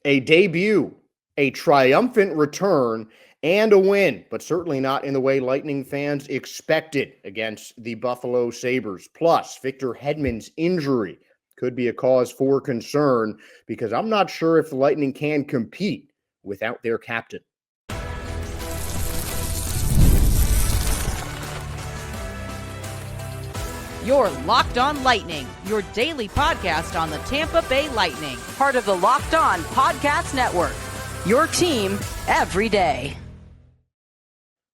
A debut, a triumphant return, and a win, but certainly not in the way Lightning fans expected against the Buffalo Sabres. Plus, Victor Hedman's injury could be a cause for concern because I'm not sure if the Lightning can compete without their captain. You're Locked On Lightning, your daily podcast on the Tampa Bay Lightning, part of the Locked On Podcast Network, your team every day.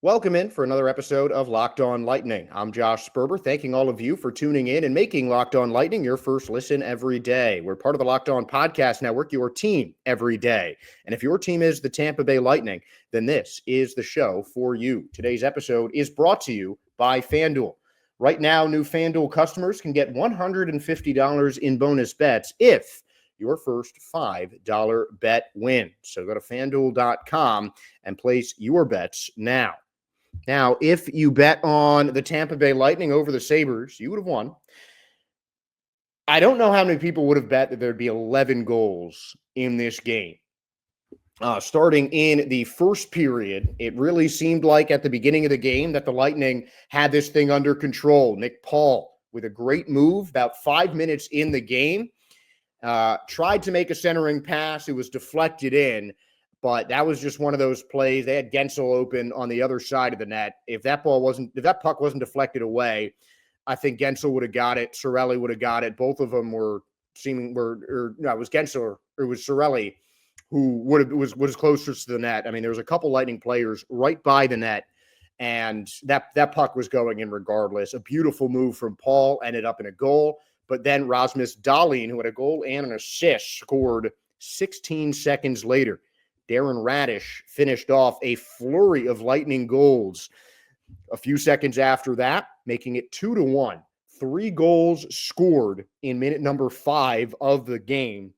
Welcome in for another episode of Locked On Lightning. I'm Josh Sperber, thanking all of you for tuning in and making Locked On Lightning your first listen every day. We're part of the Locked On Podcast Network, your team every day. And if your team is the Tampa Bay Lightning, then this is the show for you. Today's episode is brought to you by FanDuel. Right now, new FanDuel customers can get $150 in bonus bets if your first $5 bet wins. So go to FanDuel.com and place your bets now. Now, if you bet on the Tampa Bay Lightning over the Sabres, you would have won. I don't know how many people would have bet that there'd be 11 goals in this game. Starting in the first period, it really seemed like at the beginning of the game that the Lightning had this thing under control. Nick Paul, with a great move, about 5 minutes in the game, tried to make a centering pass. It was deflected in, but that was just one of those plays. They had Gensel open on the other side of the net. If that puck wasn't deflected away, I think Gensel would have got it. Cirelli would have got it. Both of them it was Gensel or it was Cirelli who was closest to the net. I mean, there was a couple Lightning players right by the net, and that puck was going in regardless. A beautiful move from Paul, ended up in a goal. But then Rasmus Dahlin, who had a goal and an assist, scored 16 seconds later. Darren Radish finished off a flurry of Lightning goals a few seconds after that, making it 2-1. 3 goals scored in minute number 5 of the game.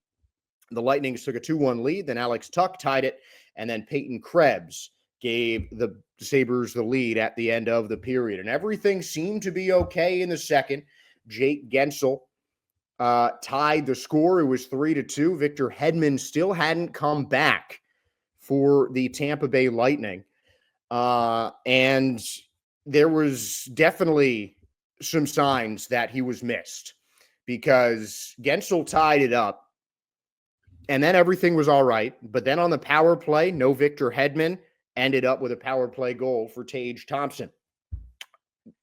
The Lightning took a 2-1 lead. Then Alex Tuch tied it, and then Peyton Krebs gave the Sabres the lead at the end of the period. And everything seemed to be okay in the second. Jake Gensel tied the score. It was 3-2. Victor Hedman still hadn't come back for the Tampa Bay Lightning. And there was definitely some signs that he was missed because Gensel tied it up. And then everything was all right. But then on the power play, no Victor Hedman, ended up with a power play goal for Tage Thompson.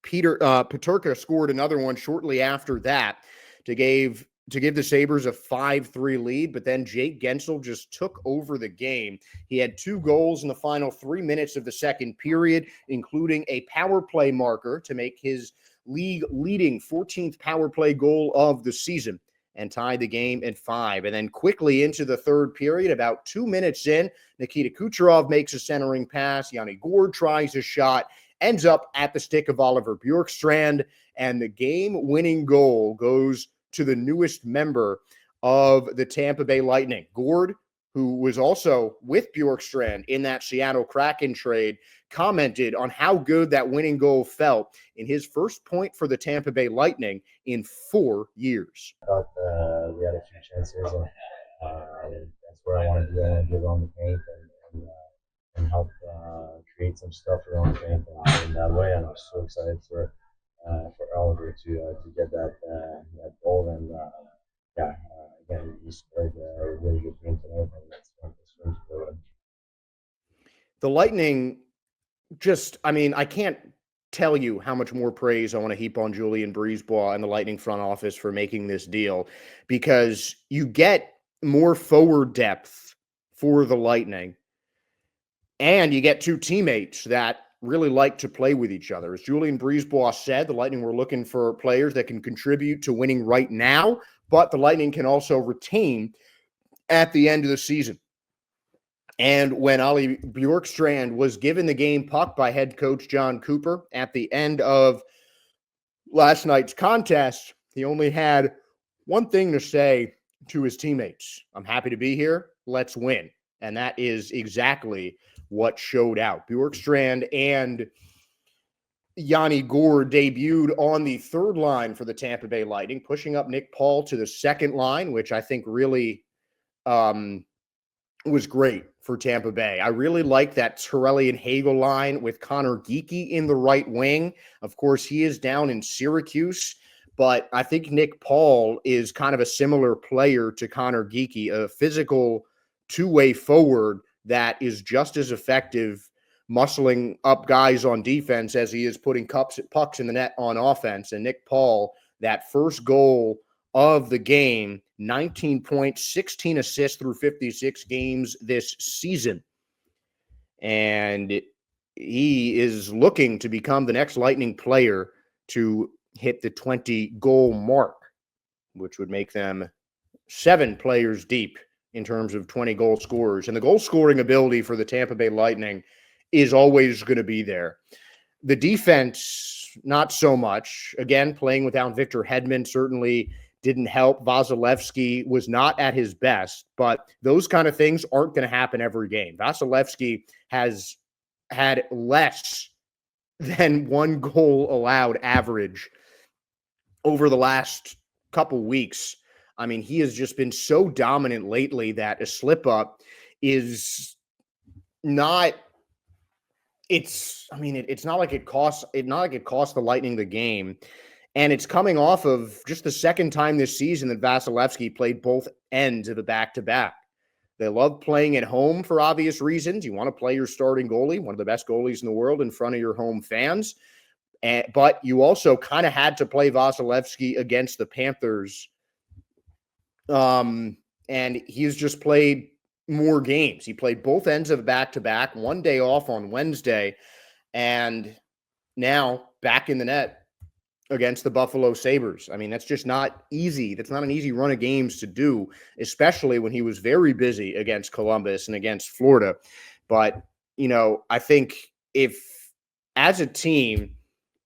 Peterka scored another one shortly after that to give the Sabres a 5-3 lead, but then Jake Gensel just took over the game. He had 2 goals in the final 3 minutes of the second period, including a power play marker to make his league-leading 14th power play goal of the season and tied the game at 5. And then quickly into the third period, about 2 minutes in, Nikita Kucherov makes a centering pass. Yanni Gourde tries a shot, ends up at the stick of Oliver Bjorkstrand, and the game-winning goal goes to the newest member of the Tampa Bay Lightning. Gourde, who was also with Bjorkstrand in that Seattle Kraken trade, commented on how good that winning goal felt in his first point for the Tampa Bay Lightning in 4 years. I thought we had a few chances, and that's where I wanted to get around the paint and help create some stuff around the paint in that way. And I'm so excited for Oliver to get that goal. And again, he scored a really good game tonight, and that's one of the swings forward. The Lightning I can't tell you how much more praise I want to heap on Julien Brisebois and the Lightning front office for making this deal, because you get more forward depth for the Lightning, and you get 2 teammates that really like to play with each other. As Julien Brisebois said, the Lightning were looking for players that can contribute to winning right now, but the Lightning can also retain at the end of the season. And when Ollie Bjorkstrand was given the game puck by head coach John Cooper at the end of last night's contest, he only had one thing to say to his teammates: I'm happy to be here. Let's win. And that is exactly what showed out. Bjorkstrand and Yanni Gourde debuted on the third line for the Tampa Bay Lightning, pushing up Nick Paul to the second line, which I think really was great for Tampa Bay. I really like that Torelli and Hagel line with Connor Geekie in the right wing. Of course, he is down in Syracuse, but I think Nick Paul is kind of a similar player to Connor Geekie, a physical two-way forward that is just as effective muscling up guys on defense as he is putting pucks in the net on offense. And Nick Paul, that first goal of the game, 19 points, 16 assists through 56 games this season. And he is looking to become the next Lightning player to hit the 20-goal mark, which would make them 7 players deep in terms of 20-goal scorers. And the goal-scoring ability for the Tampa Bay Lightning is always going to be there. The defense, not so much. Again, playing without Victor Hedman certainly didn't help. Vasilevsky was not at his best, but those kind of things aren't going to happen every game. Vasilevsky has had less than 1 goal allowed average over the last couple weeks. I mean, he has just been so dominant lately that a slip up is not. It's not like it costs the Lightning the game. And it's coming off of just the second time this season that Vasilevsky played both ends of a back-to-back. They love playing at home for obvious reasons. You want to play your starting goalie, one of the best goalies in the world, in front of your home fans. But you also kind of had to play Vasilevsky against the Panthers. And he's just played more games. He played both ends of a back-to-back, 1 day off on Wednesday, and now back in the net against the Buffalo Sabres. I mean, that's just not easy. That's not an easy run of games to do, especially when he was very busy against Columbus and against Florida. But, I think if as a team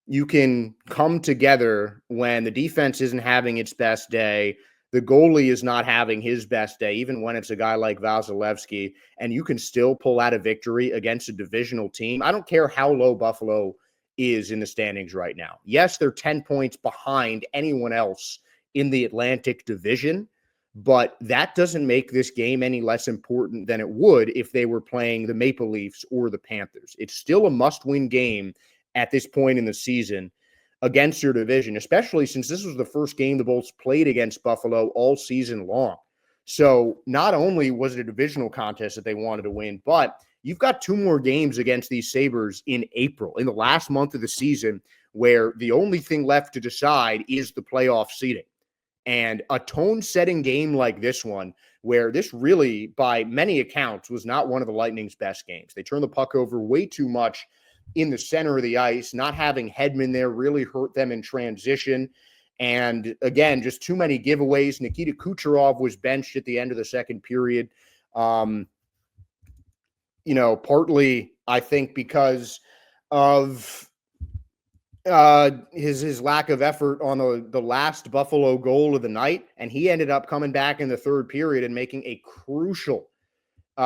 you can come together when the defense isn't having its best day, the goalie is not having his best day, even when it's a guy like Vasilevsky, and you can still pull out a victory against a divisional team. I don't care how low Buffalo is in the standings right now. Yes, they're 10 points behind anyone else in the Atlantic Division, but that doesn't make this game any less important than it would if they were playing the Maple Leafs or the Panthers. It's still a must-win game at this point in the season against your division, especially since this was the first game the Bolts played against Buffalo all season long. So not only was it a divisional contest that they wanted to win, but you've got 2 more games against these Sabres in April, in the last month of the season, where the only thing left to decide is the playoff seeding. And a tone-setting game like this one, where this really, by many accounts, was not one of the Lightning's best games. They turned the puck over way too much in the center of the ice. Not having Hedman there really hurt them in transition. And again, just too many giveaways. Nikita Kucherov was benched at the end of the second period. Partly, I think, because of his lack of effort on the last Buffalo goal of the night. And he ended up coming back in the third period and making a crucial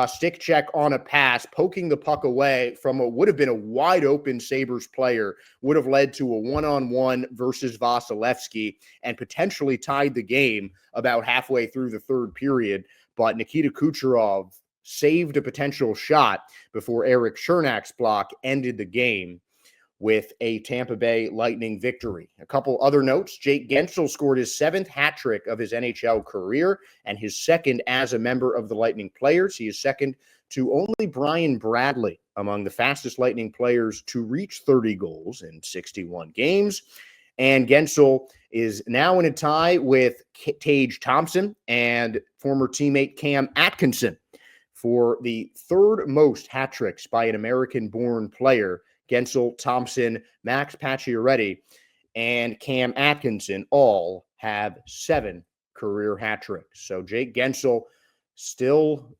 stick check on a pass, poking the puck away from what would have been a wide open Sabres player, would have led to a one-on-one versus Vasilevsky and potentially tied the game about halfway through the third period. But Nikita Kucherov saved a potential shot before Eric Chernak's block ended the game with a Tampa Bay Lightning victory. A couple other notes. Jake Guentzel scored his 7th hat trick of his NHL career and his 2nd as a member of the Lightning players. He is second to only Brian Bradley among the fastest Lightning players to reach 30 goals in 61 games. And Guentzel is now in a tie with Tage Thompson and former teammate Cam Atkinson for the 3rd most hat tricks by an American-born player. Guentzel, Thompson, Max Pacioretty, and Cam Atkinson all have 7 career hat tricks. So Jake Guentzel still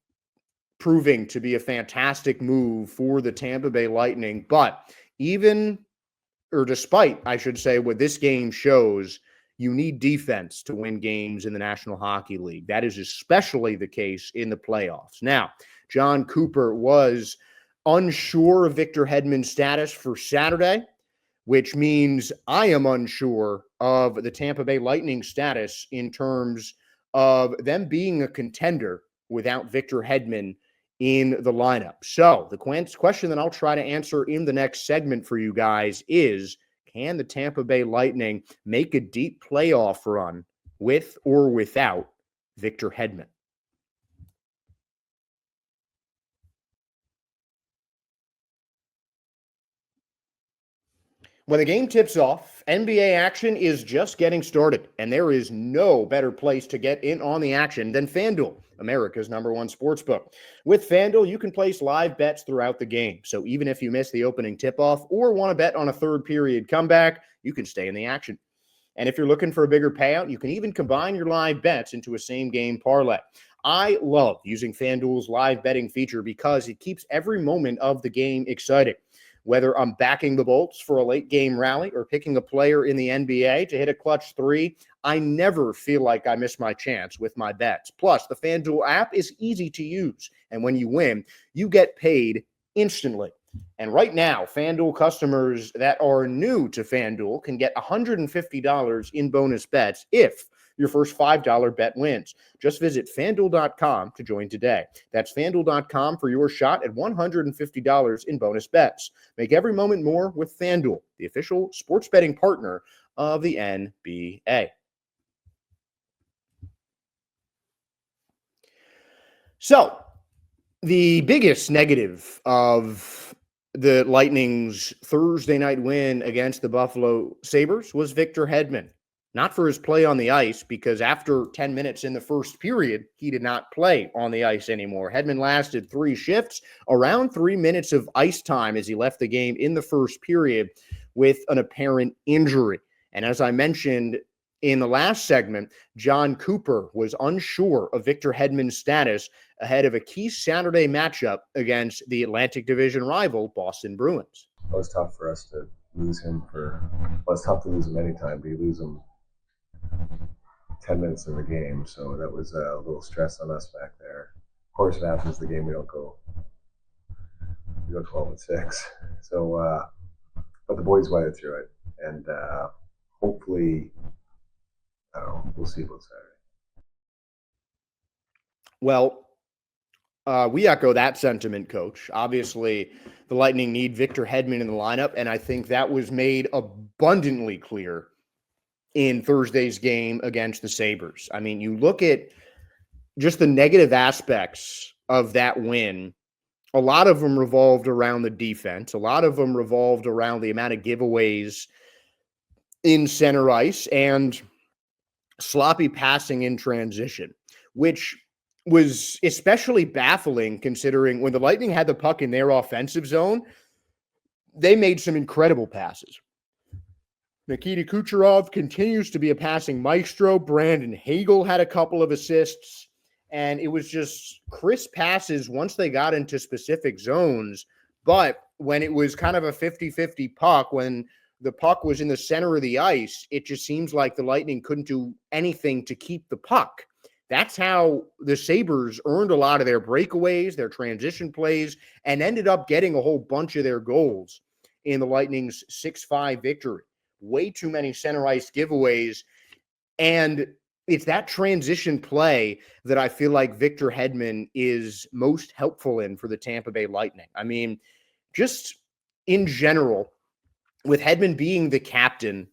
proving to be a fantastic move for the Tampa Bay Lightning. But despite, I should say, what this game shows, you need defense to win games in the National Hockey League. That is especially the case in the playoffs. Now, John Cooper was unsure of Victor Hedman's status for Saturday, which means I am unsure of the Tampa Bay Lightning status in terms of them being a contender without Victor Hedman in the lineup. So the question that I'll try to answer in the next segment for you guys is, can the Tampa Bay Lightning make a deep playoff run with or without Victor Hedman? When the game tips off, NBA action is just getting started, and there is no better place to get in on the action than FanDuel, America's #1 sportsbook. With FanDuel, you can place live bets throughout the game, so even if you miss the opening tip-off or want to bet on a third-period comeback, you can stay in the action. And if you're looking for a bigger payout, you can even combine your live bets into a same-game parlay. I love using FanDuel's live betting feature because it keeps every moment of the game exciting. Whether I'm backing the Bolts for a late game rally or picking a player in the NBA to hit a clutch three, I never feel like I miss my chance with my bets. Plus, the FanDuel app is easy to use, and when you win, you get paid instantly. And right now, FanDuel customers that are new to FanDuel can get $150 in bonus bets if your first $5 bet wins. Just visit FanDuel.com to join today. That's FanDuel.com for your shot at $150 in bonus bets. Make every moment more with FanDuel, the official sports betting partner of the NBA. So, the biggest negative of the Lightning's Thursday night win against the Buffalo Sabres was Victor Hedman. Not for his play on the ice, because after 10 minutes in the first period, he did not play on the ice anymore. Hedman lasted 3 shifts, around 3 minutes of ice time as he left the game in the first period with an apparent injury. And as I mentioned in the last segment, John Cooper was unsure of Victor Hedman's status ahead of a key Saturday matchup against the Atlantic Division rival Boston Bruins. It was tough for us to lose him it's tough to lose him anytime, but you lose him 10 minutes in the game, so that was a little stress on us back there. Of course, it happens the game we go 12-6. So, but the boys weathered through it, and hopefully, I don't know, we'll see about Saturday. Well, we echo that sentiment, Coach. Obviously, the Lightning need Victor Hedman in the lineup, and I think that was made abundantly clear in Thursday's game against the Sabres. I mean, you look at just the negative aspects of that win. A lot of them revolved around the defense. A lot of them revolved around the amount of giveaways in center ice and sloppy passing in transition, which was especially baffling considering when the Lightning had the puck in their offensive zone, they made some incredible passes. Nikita Kucherov continues to be a passing maestro. Brandon Hagel had a couple of assists, and it was just crisp passes once they got into specific zones. But when it was kind of a 50-50 puck, when the puck was in the center of the ice, it just seems like the Lightning couldn't do anything to keep the puck. That's how the Sabres earned a lot of their breakaways, their transition plays, and ended up getting a whole bunch of their goals in the Lightning's 6-5 victory. Way too many center ice giveaways. And it's that transition play that I feel like Victor Hedman is most helpful in for the Tampa Bay Lightning. I mean, just in general, with Hedman being the captain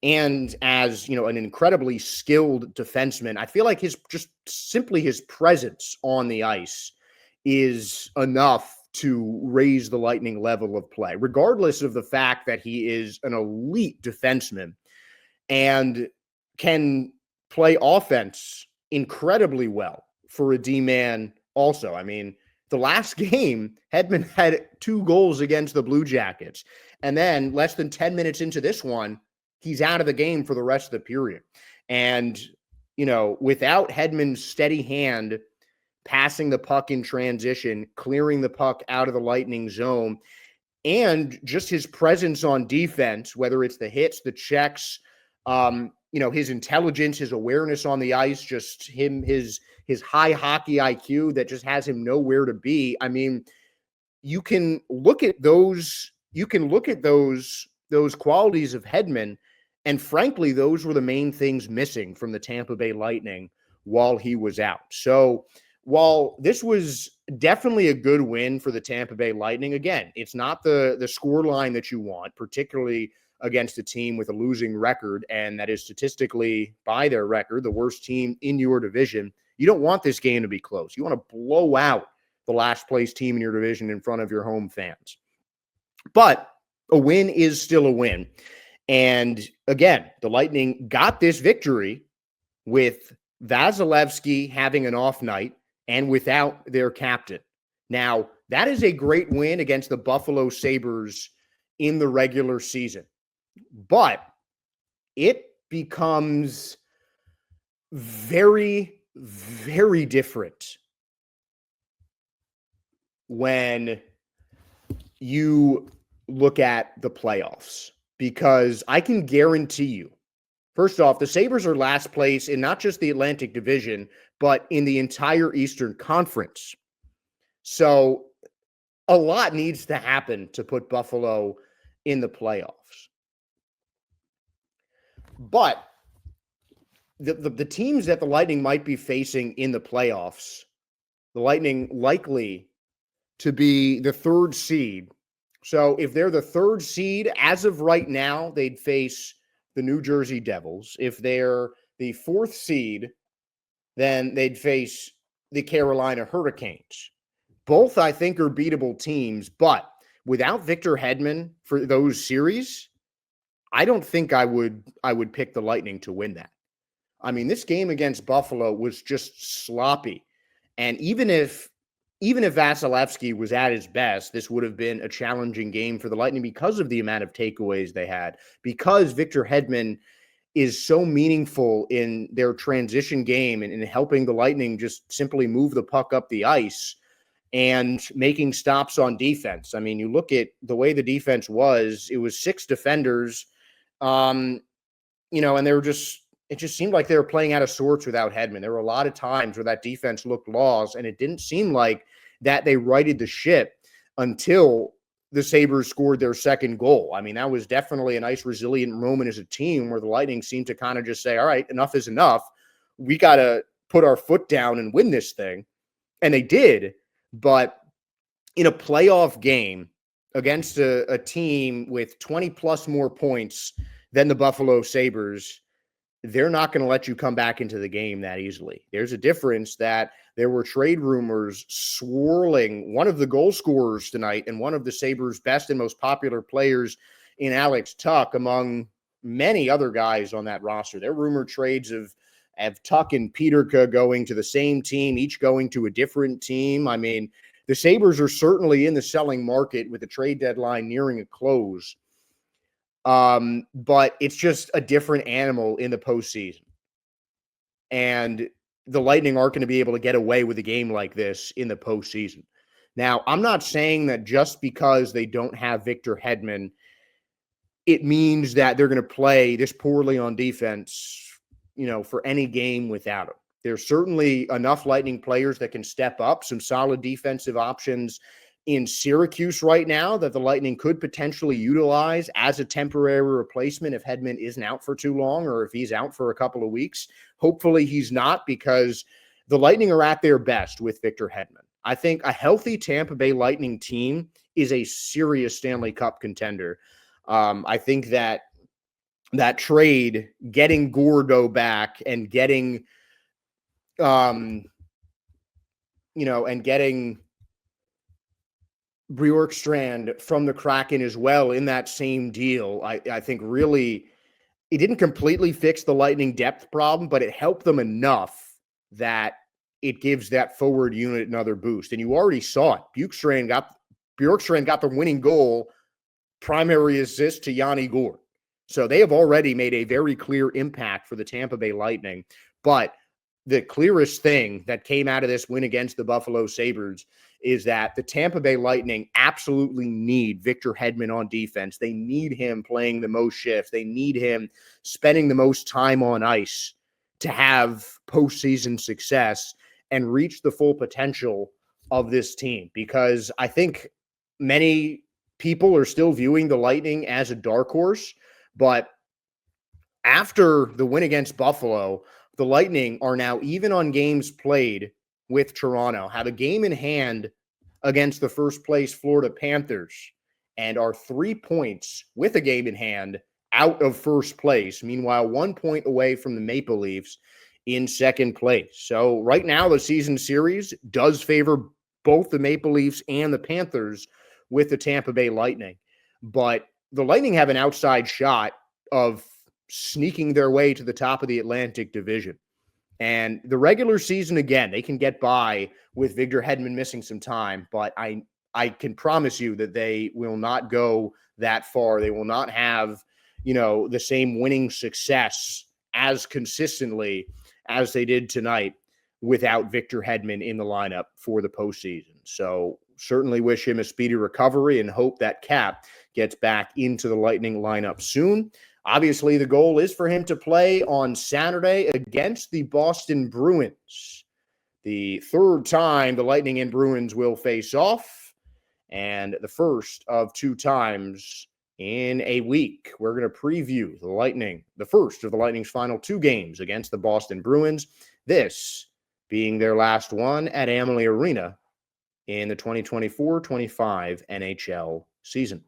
and as, you know, an incredibly skilled defenseman, I feel like his presence on the ice is enough to raise the Lightning level of play, regardless of the fact that he is an elite defenseman and can play offense incredibly well for a D-man also. I mean, the last game, Hedman had 2 goals against the Blue Jackets. And then less than 10 minutes into this one, he's out of the game for the rest of the period. And, you know, without Hedman's steady hand passing the puck in transition, clearing the puck out of the Lightning zone, and just his presence on defense, whether it's the hits, the checks, you know, his intelligence, his awareness on the ice, just his high hockey IQ that just has him nowhere to be. I mean, you can look at those qualities of Hedman, and frankly, those were the main things missing from the Tampa Bay Lightning while he was out. So while this was definitely a good win for the Tampa Bay Lightning, again, it's not the score line that you want, particularly against a team with a losing record, and that is statistically, by their record, the worst team in your division. You don't want this game to be close. You want to blow out the last place team in your division in front of your home fans. But a win is still a win. And again, the Lightning got this victory with Vasilevsky having an off night and without their captain. Now, that is a great win against the Buffalo Sabres in the regular season. But it becomes very, very different when you look at the playoffs, because I can guarantee you, first off, the Sabres are last place in not just the Atlantic Division, but in the entire Eastern Conference. So a lot needs to happen to put Buffalo in the playoffs. But the teams that the Lightning might be facing in the playoffs, the Lightning likely to be the third seed. So if they're the third seed, as of right now, they'd face the New Jersey Devils. If they're the fourth seed, then they'd face the Carolina Hurricanes. Both, I think, are beatable teams, but without Victor Hedman for those series, I don't think I would pick the Lightning to win that. I mean, this game against Buffalo was just sloppy. And even if Vasilevsky was at his best, this would have been a challenging game for the Lightning because of the amount of takeaways they had, because Victor Hedman is so meaningful in their transition game and in helping the Lightning just simply move the puck up the ice and making stops on defense. I mean, you look at the way the defense was, it was 6 defenders, and it just seemed like they were playing out of sorts without Hedman. There were a lot of times where that defense looked lost, and it didn't seem like that they righted the ship until the Sabres scored their second goal. I mean, that was definitely a nice, resilient moment as a team where the Lightning seemed to kind of just say, all right, enough is enough. We got to put our foot down and win this thing. And they did. But in a playoff game against a team with 20 plus more points than the Buffalo Sabres, they're not going to let you come back into the game that easily. There's a difference that there were trade rumors swirling one of the goal scorers tonight and one of the Sabres' best and most popular players in Alex Tuch, among many other guys on that roster. There are rumored trades of Tuch and Peterka going to the same team, each going to a different team. I mean, the Sabres are certainly in the selling market with the trade deadline nearing a close. But it's just a different animal in the postseason. And the Lightning aren't going to be able to get away with a game like this in the postseason. Now, I'm not saying that just because they don't have Victor Hedman, it means that they're going to play this poorly on defense, for any game without him. There's certainly enough Lightning players that can step up, some solid defensive options in Syracuse right now that the Lightning could potentially utilize as a temporary replacement if Hedman isn't out for too long or if he's out for a couple of weeks. Hopefully he's not, because the Lightning are at their best with Victor Hedman. I think a healthy Tampa Bay Lightning team is a serious Stanley Cup contender. I think that trade, getting Gordo back and getting, and getting Bjorkstrand from the Kraken as well in that same deal, I think really it didn't completely fix the Lightning depth problem, but it helped them enough that it gives that forward unit another boost. And you already saw it. Bjorkstrand got the winning goal, primary assist to Yanni Gourde. So they have already made a very clear impact for the Tampa Bay Lightning. But the clearest thing that came out of this win against the Buffalo Sabres is that the Tampa Bay Lightning absolutely need Victor Hedman on defense. They need him playing the most shifts. They need him spending the most time on ice to have postseason success and reach the full potential of this team. Because I think many people are still viewing the Lightning as a dark horse, but after the win against Buffalo, the Lightning are now even on games played with Toronto, have a game in hand against the first place Florida Panthers, and are 3 points with a game in hand out of first place. Meanwhile, 1 point away from the Maple Leafs in second place. So right now, the season series does favor both the Maple Leafs and the Panthers with the Tampa Bay Lightning. But the Lightning have an outside shot of sneaking their way to the top of the Atlantic Division. And the regular season, again, they can get by with Victor Hedman missing some time, but I can promise you that they will not go that far. They will not have, the same winning success as consistently as they did tonight without Victor Hedman in the lineup for the postseason. So certainly wish him a speedy recovery and hope that Cap gets back into the Lightning lineup soon. Obviously, the goal is for him to play on Saturday against the Boston Bruins. The third time the Lightning and Bruins will face off, and the first of 2 times in a week. We're going to preview the first of the Lightning's final 2 games against the Boston Bruins, this being their last one at Amalie Arena in the 2024-25 NHL season.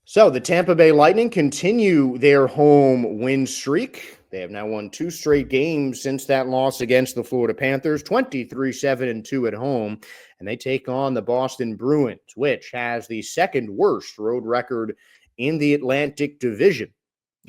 So the Tampa Bay Lightning continue their home win streak. They have now won 2 straight games since that loss against the Florida Panthers, 23-7-2 at home, and they take on the Boston Bruins, which has the second worst road record in the Atlantic Division,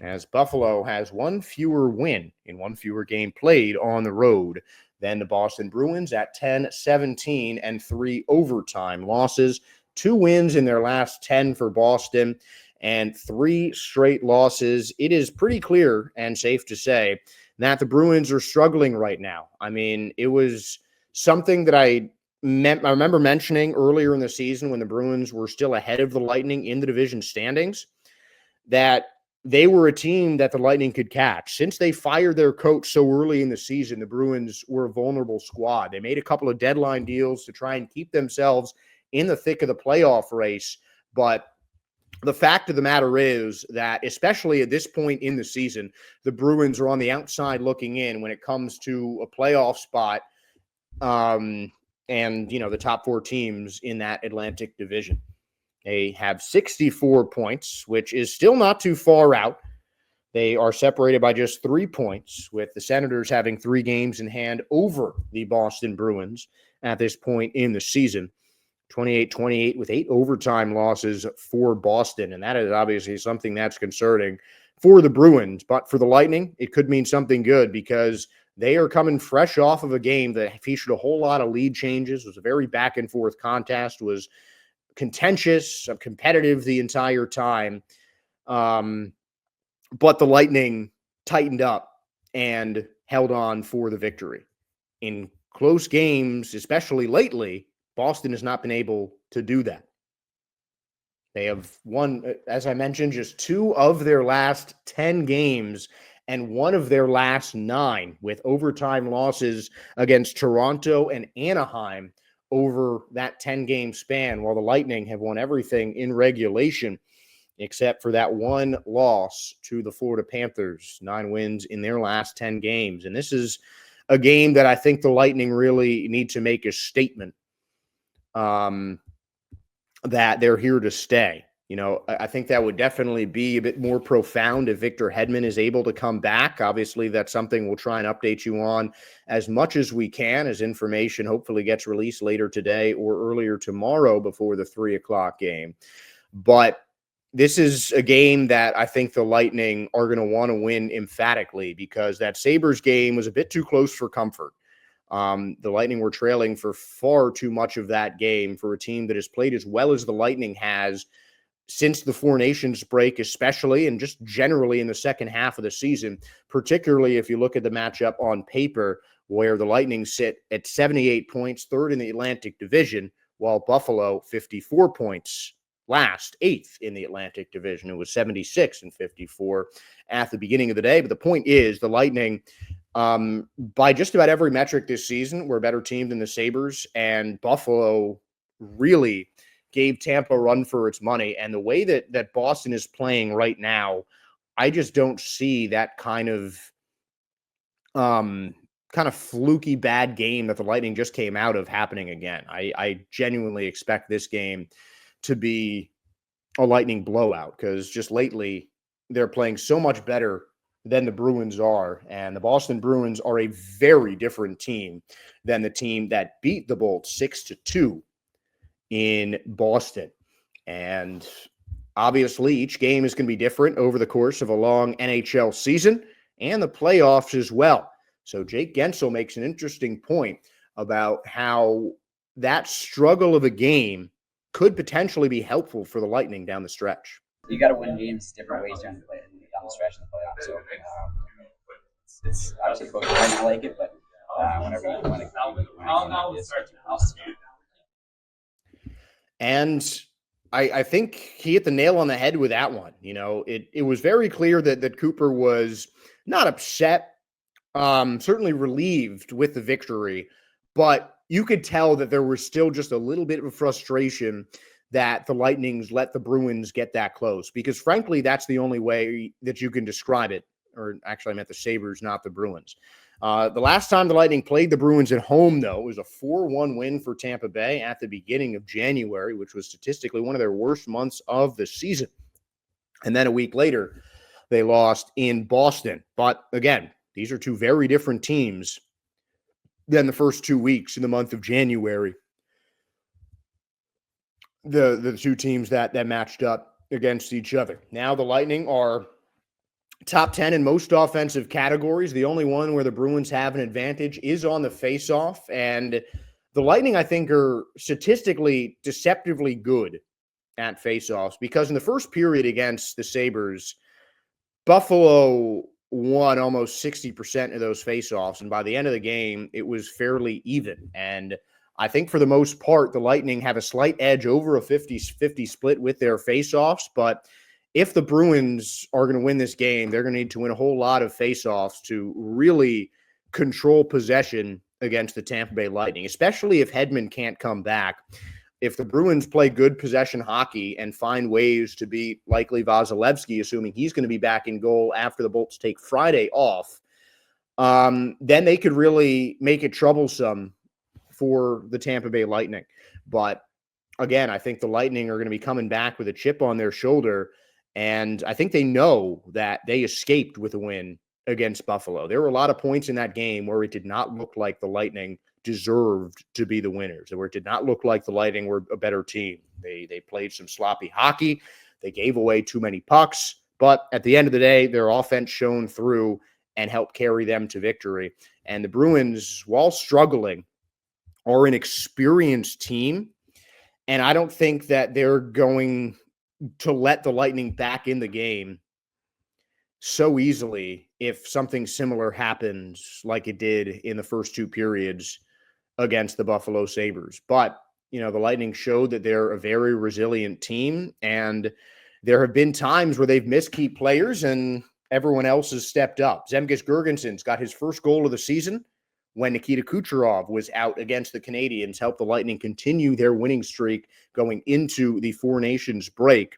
as Buffalo has 1 fewer win in 1 fewer game played on the road than the Boston Bruins at 10-17 and 3 overtime losses. 2 wins in their last 10 for Boston and 3 straight losses. It is pretty clear and safe to say that the Bruins are struggling right now. I mean, it was something that I remember mentioning earlier in the season when the Bruins were still ahead of the Lightning in the division standings, that they were a team that the Lightning could catch. Since they fired their coach so early in the season, the Bruins were a vulnerable squad. They made a couple of deadline deals to try and keep themselves in the thick of the playoff race. But the fact of the matter is that, especially at this point in the season, the Bruins are on the outside looking in when it comes to a playoff spot and, the top 4 teams in that Atlantic Division. They have 64 points, which is still not too far out. They are separated by just 3 points, with the Senators having 3 games in hand over the Boston Bruins at this point in the season. 28-28 with 8 overtime losses for Boston. And that is obviously something that's concerning for the Bruins. But for the Lightning, it could mean something good because they are coming fresh off of a game that featured a whole lot of lead changes. It was a very back and forth contest, was contentious, competitive the entire time. But the Lightning tightened up and held on for the victory. In close games, especially lately, Boston has not been able to do that. They have won, as I mentioned, just 2 of their last 10 games and 1 of their last 9, with overtime losses against Toronto and Anaheim over that 10-game span, while the Lightning have won everything in regulation except for that 1 loss to the Florida Panthers. 9 wins in their last 10 games. And this is a game that I think the Lightning really need to make a statement that they're here to stay. I think that would definitely be a bit more profound if Victor Hedman is able to come back. Obviously, that's something we'll try and update you on as much as we can, as information hopefully gets released later today or earlier tomorrow before the 3:00 game. But this is a game that I think the Lightning are going to want to win emphatically, because that Sabres game was a bit too close for comfort. The Lightning were trailing for far too much of that game for a team that has played as well as the Lightning has since the Four Nations break, especially, and just generally in the second half of the season, particularly if you look at the matchup on paper, where the Lightning sit at 78 points, 3rd in the Atlantic Division, while Buffalo, 54 points, last, 8th in the Atlantic Division. It was 76 and 54 at the beginning of the day. But the point is, the Lightning, by just about every metric this season, were a better team than the Sabres, and Buffalo really gave Tampa a run for its money. And the way that Boston is playing right now, I just don't see that kind of fluky bad game that the Lightning just came out of happening again. I genuinely expect this game to be a Lightning blowout because just lately they're playing so much better than the Bruins are. And the Boston Bruins are a very different team than the team that beat the Bolts 6-2 in Boston. And obviously each game is going to be different over the course of a long NHL season and the playoffs as well. So Jake Gensel makes an interesting point about how that struggle of a game could potentially be helpful for the Lightning down the stretch. You got to win games different ways down the stretch in the playoffs. So it's obviously coach might not like it, but whenever you win a game, it's and I think he hit the nail on the head with that one. You know, it was very clear that Cooper was not upset, certainly relieved with the victory, but you could tell that there was still just a little bit of frustration that the Lightnings let the Bruins get that close, because frankly, that's the only way that you can describe it. Or actually, I meant the Sabres, not the Bruins. The last time the Lightning played the Bruins at home, though, was a 4-1 win for Tampa Bay at the beginning of January, which was statistically one of their worst months of the season. And then a week later, they lost in Boston. But again, these are two very different teams than the first 2 weeks in the month of January. The two teams that matched up against each other. Now the Lightning are top 10 in most offensive categories. The only one where the Bruins have an advantage is on the faceoff. And the Lightning, I think, are statistically deceptively good at faceoffs, because in the first period against the Sabres, Buffalo won almost 60% of those faceoffs. And by the end of the game, it was fairly even. And I think for the most part, the Lightning have a slight edge over a 50-50 split with their faceoffs. But if the Bruins are going to win this game, they're going to need to win a whole lot of faceoffs to really control possession against the Tampa Bay Lightning, especially if Hedman can't come back. If the Bruins play good possession hockey and find ways to beat likely Vasilevsky, assuming he's going to be back in goal after the Bolts take Friday off, then they could really make it troublesome for the Tampa Bay Lightning. But again, I think the Lightning are going to be coming back with a chip on their shoulder. And I think they know that they escaped with a win against Buffalo. There were a lot of points in that game where it did not look like the Lightning deserved to be the winners, where it did not look like the Lightning were a better team. They played some sloppy hockey. They gave away too many pucks. But at the end of the day, their offense shone through and helped carry them to victory. And the Bruins, while struggling, are an experienced team. And I don't think that they're going to let the Lightning back in the game so easily if something similar happens like it did in the first two periods against the Buffalo Sabres. But, you know, the Lightning showed that they're a very resilient team, and there have been times where they've missed key players and everyone else has stepped up. Zemgus Girgensons got his first goal of the season when Nikita Kucherov was out against the Canadiens, helped the Lightning continue their winning streak going into the Four Nations break.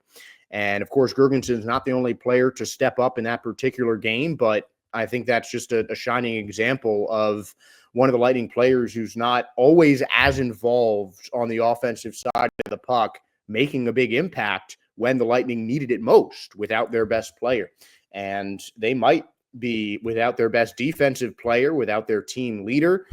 And, of course, Girgenson's not the only player to step up in that particular game, but I think that's just a shining example of one of the Lightning players who's not always as involved on the offensive side of the puck, making a big impact when the Lightning needed it most without their best player. And they might be without their best defensive player, without their team leader,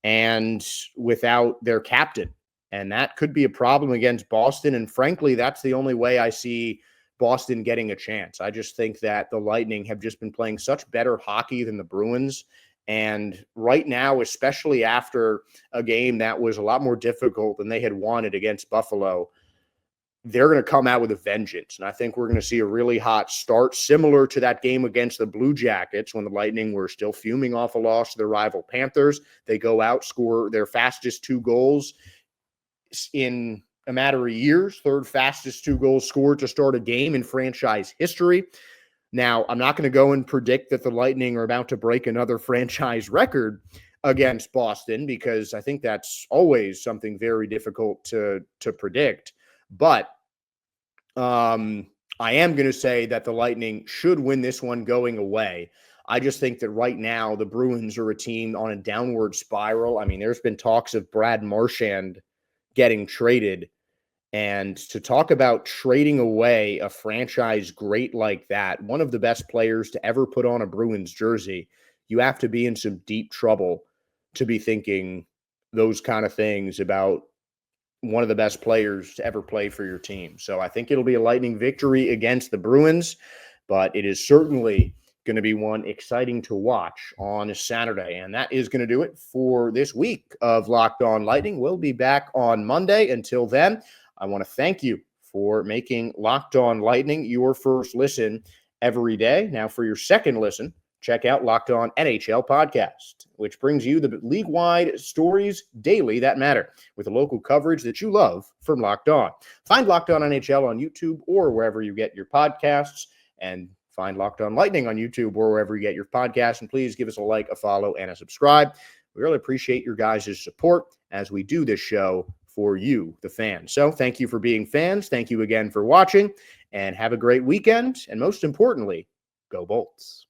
and without their captain. And that could be a problem against Boston. And frankly, that's the only way I see Boston getting a chance. I just think that the Lightning have just been playing such better hockey than the Bruins. And right now, especially after a game that was a lot more difficult than they had wanted against Buffalo, they're going to come out with a vengeance. And I think we're going to see a really hot start, similar to that game against the Blue Jackets when the Lightning were still fuming off a loss to their rival Panthers. They go out, score their fastest 2 goals in a matter of years, third fastest 2 goals scored to start a game in franchise history. Now, I'm not going to go and predict that the Lightning are about to break another franchise record against Boston, because I think that's always something very difficult to predict. But I am going to say that the Lightning should win this one going away. I just think that right now the Bruins are a team on a downward spiral. I mean, there's been talks of Brad Marchand getting traded. And to talk about trading away a franchise great like that, one of the best players to ever put on a Bruins jersey, you have to be in some deep trouble to be thinking those kind of things about one of the best players to ever play for your team. So I think it'll be a Lightning victory against the Bruins, but it is certainly going to be one exciting to watch on Saturday. And that is going to do it for this week of Locked On Lightning. We'll be back on Monday. Until then, I want to thank you for making Locked On Lightning your first listen every day. Now, for your second listen, check out Locked On NHL Podcast, which brings you the league-wide stories daily that matter with the local coverage that you love from Locked On. Find Locked On NHL on YouTube or wherever you get your podcasts, and find Locked On Lightning on YouTube or wherever you get your podcasts. And please give us a like, a follow, and a subscribe. We really appreciate your guys' support as we do this show for you, the fans. So thank you for being fans. Thank you again for watching, and have a great weekend. And most importantly, go Bolts.